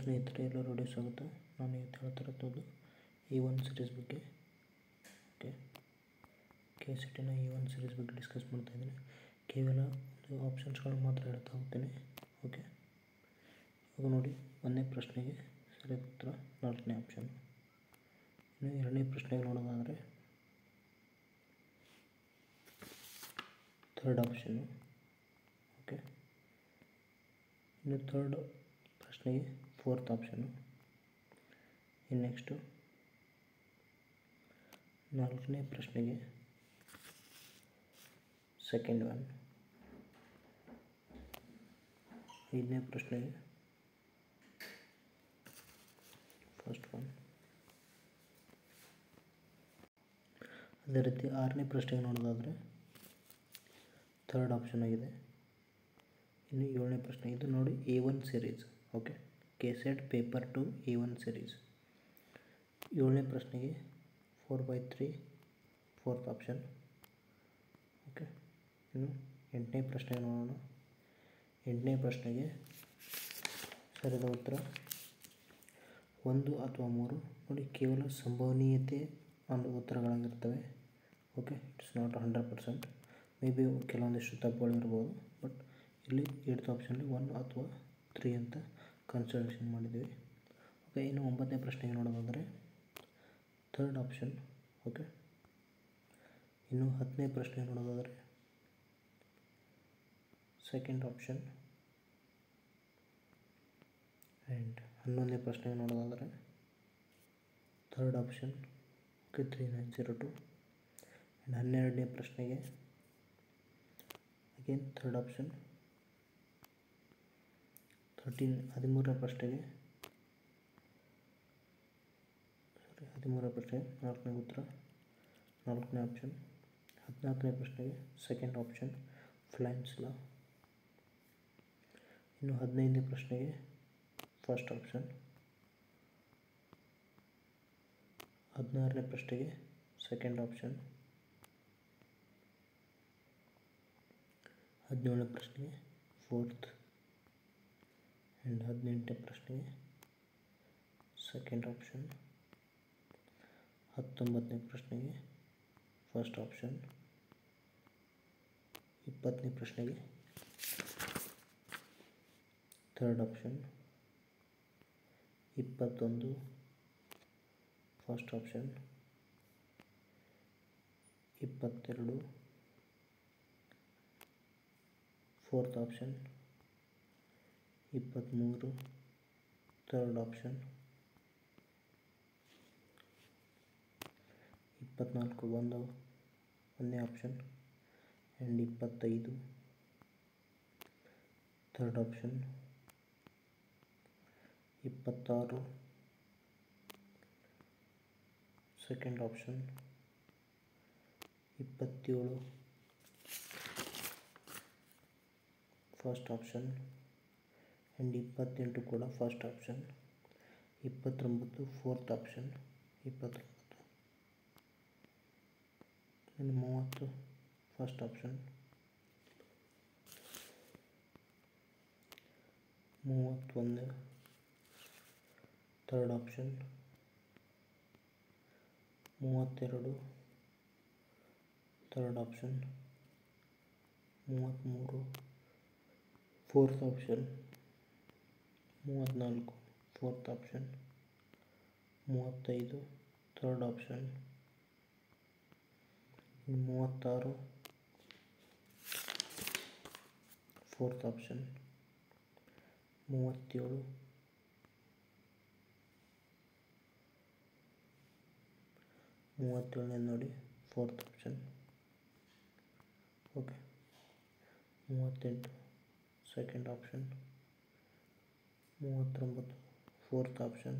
ಸ್ನೇಹಿತರೆ, ಎಲ್ಲರೂ ರೆಡಿ ಸ್ವಾಗತ. ನಾನು ಇವತ್ತು ಹೇಳ್ತಿರೋದು E1 ಸೀರೀಸ್ ಬಗ್ಗೆ. ಓಕೆ, KCET E1 ಸೀರೀಸ್ ಬಗ್ಗೆ ಡಿಸ್ಕಸ್ ಮಾಡ್ತಾ ಇದ್ದೀನಿ. ಕೇವಲ ಒಂದು ಆಪ್ಷನ್ಸ್ಗಳನ್ನು ಮಾತ್ರ ಹೇಳ್ತಾ ಹೋಗ್ತೀನಿ. ಓಕೆ, ಇವಾಗ ನೋಡಿ, ಒಂದನೇ ಪ್ರಶ್ನೆಗೆ ಸರಿಯಾದ ಉತ್ತರ 4ನೇ ಆಪ್ಷನ್. ಇನ್ನು ಎರಡನೇ ಪ್ರಶ್ನೆಗೆ ನೋಡೋದಾದರೆ ಥರ್ಡ್ ಆಪ್ಷನ್ನು. ಓಕೆ, ಇನ್ನು ಥರ್ಡ್ ಪ್ರಶ್ನೆಗೆ 4th ಆಪ್ಷನ್ನು. ಇನ್ನು ನೆಕ್ಸ್ಟು 4ನೇ ಪ್ರಶ್ನೆಗೆ ಸೆಕೆಂಡ್ ಒನ್. 5ನೇ ಪ್ರಶ್ನೆಗೆ ಫಸ್ಟ್ ಒನ್. ಅದೇ ರೀತಿ 6ನೇ ಪ್ರಶ್ನೆಗೆ ನೋಡೋದಾದರೆ ಥರ್ಡ್ ಆಪ್ಷನ್ ಆಗಿದೆ. ಇನ್ನು 7ನೇ ಪ್ರಶ್ನೆ, ಇದು ನೋಡಿ A1 series. Okay, KCET paper 2 A1 series. 7ನೇ ಪ್ರಶ್ನೆಗೆ 4/3 4th ಆಪ್ಷನ್. ಓಕೆ, ಇನ್ನು 8ನೇ ಪ್ರಶ್ನೆಗೆ ನೋಡೋಣ. 8ನೇ ಪ್ರಶ್ನೆಗೆ ಸರಿಯಾದ ಉತ್ತರ 1 ಅಥವಾ 3. ನೋಡಿ, ಕೇವಲ ಸಂಭವನೀಯತೆ ಅನ್ನೋ ಉತ್ತರಗಳಾಗಿರ್ತವೆ. Okay, it's not 100%. May be ಕೆಲವೊಂದಿಷ್ಟು ತಪ್ಪುಗಳಿರ್ಬೋದು, ಬಟ್ ಇಲ್ಲಿ 8th ಆಪ್ಷನಲ್ಲಿ 1 ಅಥವಾ 3 ಅಂತ ಕನ್ಸಿಡರೇಷನ್ ಮಾಡಿದ್ದೀವಿ. ಓಕೆ, ಇನ್ನು 9ನೇ ಪ್ರಶ್ನೆಗೆ ನೋಡೋದಾದರೆ ಥರ್ಡ್ ಆಪ್ಷನ್. ಓಕೆ, ಇನ್ನು 10ನೇ ಪ್ರಶ್ನೆ ನೋಡೋದಾದರೆ ಸೆಕೆಂಡ್ ಆಪ್ಷನ್. ಆ್ಯಂಡ್ 11ನೇ ಪ್ರಶ್ನೆಗೆ ನೋಡೋದಾದರೆ ಥರ್ಡ್ ಆಪ್ಷನ್. ಓಕೆ, 3902. ಆ್ಯಂಡ್ 12ನೇ ಪ್ರಶ್ನೆಗೆ ಅಗೇನ್ ಥರ್ಡ್ ಆಪ್ಷನ್. 13ನೇ ಪ್ರಶ್ನೆಗೆ 13ನೇ ಪ್ರಶ್ನೆಗೆ 4ನೇ ಉತ್ತರ 4ನೇ ಆಪ್ಷನ್. 14ನೇ ಪ್ರಶ್ನೆಗೆ ಸೆಕೆಂಡ್ ಆಪ್ಷನ್, ಫ್ಲೈನ್ಸ್ ಲಾ. ಇನ್ನು 15ನೇ ಪ್ರಶ್ನೆಗೆ ಫಸ್ಟ್ ಆಪ್ಷನ್. 16ನೇ ಪ್ರಶ್ನೆಗೆ ಸೆಕೆಂಡ್ ಆಪ್ಷನ್. 17ನೇ ಪ್ರಶ್ನೆಗೆ ಫೋರ್ತ್. ಆ್ಯಂಡ್ 18ನೇ ಪ್ರಶ್ನೆಗೆ ಸೆಕೆಂಡ್ ಆಪ್ಷನ್. 19ನೇ ಪ್ರಶ್ನೆಗೆ ಫಸ್ಟ್ ಆಪ್ಷನ್. 20ನೇ ಪ್ರಶ್ನೆಗೆ third option. 21 first option. 22 fourth option. 23 third option. 24 ಒಂದನೇ option. And 25 third option. 26 second option. 27 first option. And 28 ಕೂಡ ಫಸ್ಟ್ ಆಪ್ಷನ್. 29 fourth option. 29 ಇನ್ನು 30 first option. 31 third option. 32 third option. 33 fourth option. 34 fourth option. 35 third option. 36 fourth option. 37 37ನೇ ನೋಡಿ fourth option. Okay, 38 second option. 39 fourth option.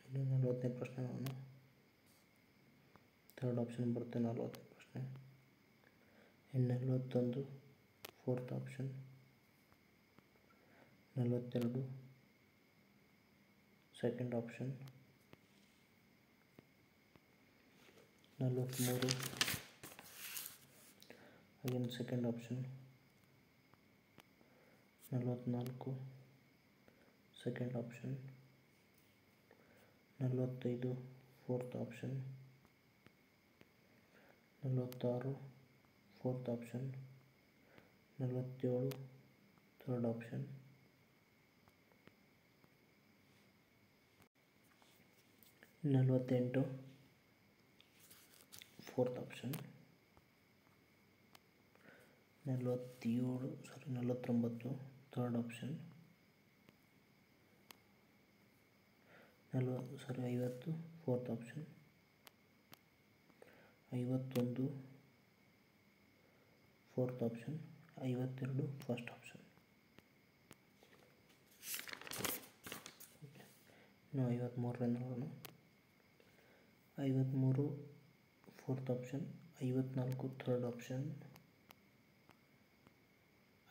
ಇನ್ನು 40ನೇ ಪ್ರಶ್ನೆ ನೋಡೋಣ. Third option ಬರುತ್ತೆ 40ನೇ ಪ್ರಶ್ನೆ. ಇನ್ನು 41 fourth option. 42 second option. 43 again second option. 44 second option, 45 fourth option, 46 fourth option, 47 third option, 48 fourth option, 49 third option, 50 fourth option, 51 fourth option, 52 first option. ಇನ್ನು 53ರಿಂದ ನೋಡೋಣ. 53 fourth option, 54 third option,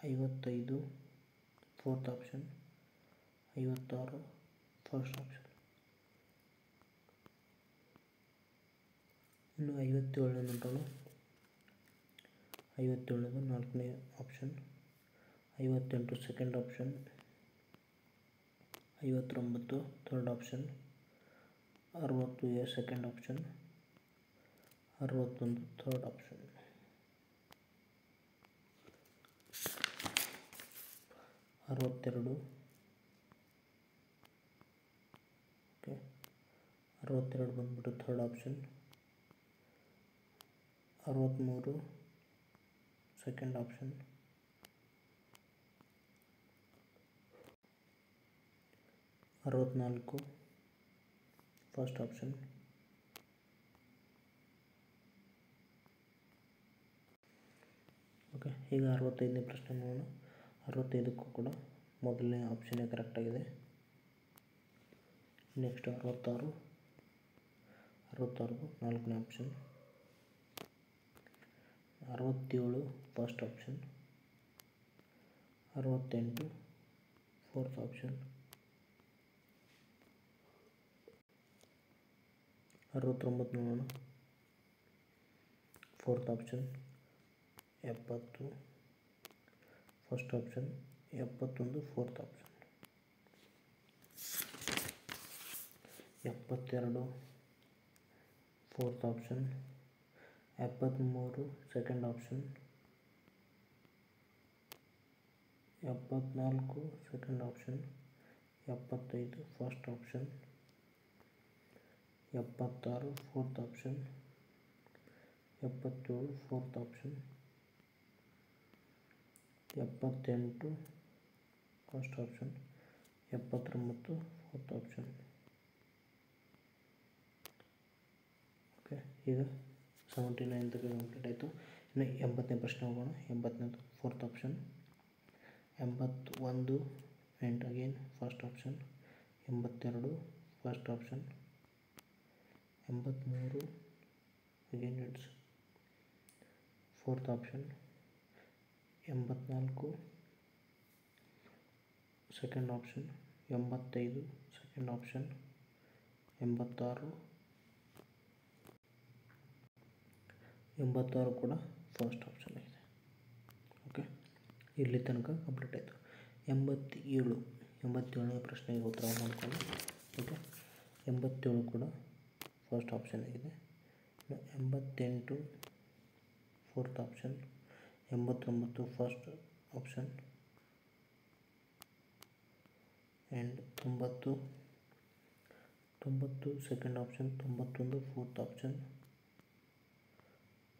55 fourth option, 56 first option. ಇನ್ನು 57 ನೋಡೋಣ. 57 ನಾಲ್ಕನೇ option, 58 second option, 59 third option, 60 second option, 61 third option. 62 okay, 62 ಬಂದ್ಬಿಟ್ಟು third option, 63 second option, 64 first option. Okay, ಈಗ 65ನೇ ಪ್ರಶ್ನೆ ನೋಡೋಣ. 65ಕ್ಕೂ ಕೂಡ ಮೊದಲನೇ ಆಪ್ಷನ್ನೇ ಕರೆಕ್ಟಾಗಿದೆ. ನೆಕ್ಸ್ಟ್ 66 ನಾಲ್ಕನೇ option, 67 first option, 68 fourth option, 69 ನೋಡೋಣ fourth option, 70 first option, 71 fourth option, 72 fourth option, 73 second option, 74 second option, 75 first option, 76 fourth option, 77 fourth option, 78 first option, 79 fourth option. Okay, ಈಗ 79 complete ಆಯಿತು. ಇನ್ನು 80ನೇ ಪ್ರಶ್ನೆ ಹೋಗೋಣ. 80ನೇದು fourth option, 81 and again first option, 82 first option, 83 again it's fourth option, 84 second option, 85 second option, 86 ಕೂಡ first option ಆಗಿದೆ. Okay, ಇಲ್ಲಿ ತನಕ ಕಂಪ್ಲೀಟ್ ಆಯಿತು. 87ನೇ ಪ್ರಶ್ನೆಗೆ ಉತ್ತರ ಮಾಡಿಕೊಂಡು. ಓಕೆ, 87 ಕೂಡ ಫಸ್ಟ್ ಆಪ್ಷನ್ ಆಗಿದೆ. 88 fourth option, 89 first option and 90 second option, 91 fourth option,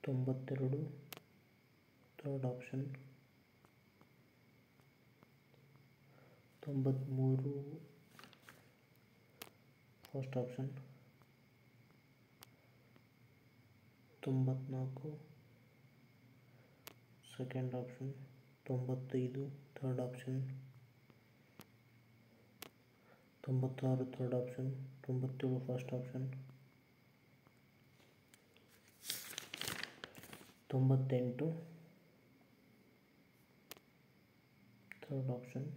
92 third option, 93 first option, 94 second option, 95 third option, 96 third option, 97 first option, 98 third option,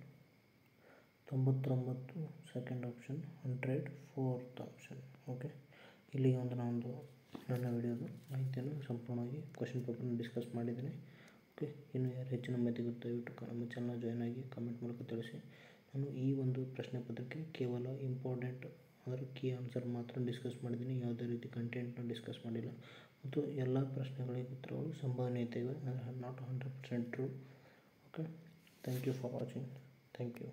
99 second option, 100 fourth option. Okay, ಇಲ್ಲಿಗೆ ನನ್ನ ವಿಡಿಯೋದು ಮಾಹಿತಿಯನ್ನು ಸಂಪೂರ್ಣವಾಗಿ question ಪೇಪರ್ನ discuss ಮಾಡಿದ್ದೀನಿ. Okay, ಇನ್ನು ಯಾರು ಹೆಚ್ಚಿನ ಮಾಹಿತಿ ದಯವಿಟ್ಟು ನಮ್ಮ ಚಾನಲ್ ಜಾಯ್ನ್ ಆಗಿ ಕಮೆಂಟ್ ಮೂಲಕ ತಿಳಿಸಿ. ನಾನು ಈ ಒಂದು ಪ್ರಶ್ನೆ ಪತ್ರಿಕೆ ಕೇವಲ ಇಂಪಾರ್ಟೆಂಟ್ ಅಂದರೆ ಕೀ ಆನ್ಸರ್ ಮಾತ್ರ ಡಿಸ್ಕಸ್ ಮಾಡಿದ್ದೀನಿ, ಯಾವುದೇ ರೀತಿ ಕಂಟೆಂಟ್ನ ಡಿಸ್ಕಸ್ ಮಾಡಿಲ್ಲ. ಮತ್ತು ಎಲ್ಲ ಪ್ರಶ್ನೆಗಳಿಗೆ ಉತ್ತರಗಳು ಸಂಭವನೀಯತೆ ಇವೆ, not 100% true. Okay, thank you for watching. Thank you.